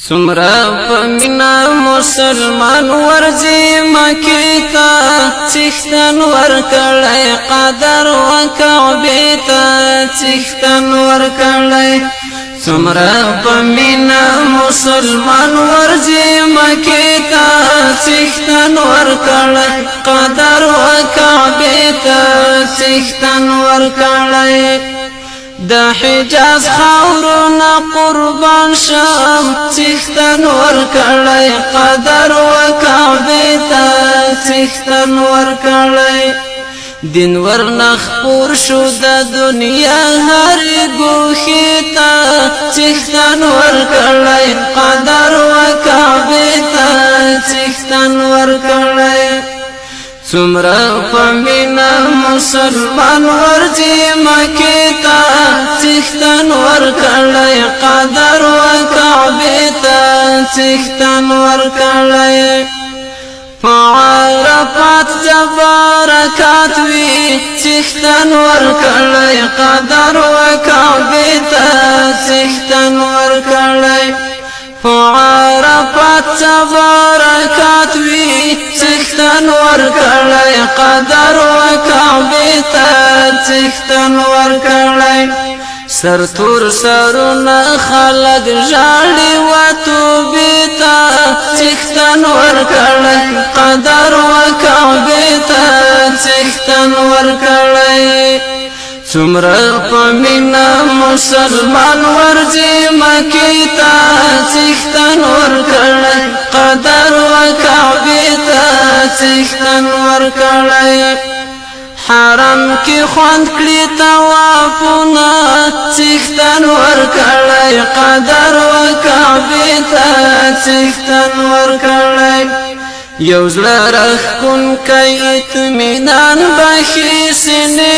سمرا پمینا مسلمان ورزی مکی تا چختن ورکڑی قدر و کعبی تا چختن ورکڑی سمرا پمینا مسلمان ورزی مکی تا چختن ورکڑی قدر و کعبی تا چختن ورکڑی دا حجاز خاورنا قربان شام چختن ورکڑی قدر و کعبی تا چختن ورکڑی دین ورنخ پور شو دا دنیا هر گوخی تا چختن ورکڑی قدر و کعبی تا چختن ورکڑی سمرا پمینا مسلمان ورزی مکی تا چختن ورکڑی قدر و کعبی تا چختن ورکڑی فعرفات جبارکات وی چختن ورکڑی قدر و کعبی تا چختن ورکڑی فعرفات جبارکات وی چختن ورکڑی قدر و کعبی تا چختن ورکڑی سر تور سرنا خلق جاڑی و توبی تا چختن ورکڑی قدر و کعبی تا چختن ورکڑی سمرا پمینا مسلمان ورزی مکی تا چختن ورکڑی قدر و کعبی تا چختن ورکڑی حرم کی خوند کلی توافنا چختن ورکڑی قدر و کعبی تا چختن ورکڑی یوزل رخ کن کئی اتمنان بخی سنی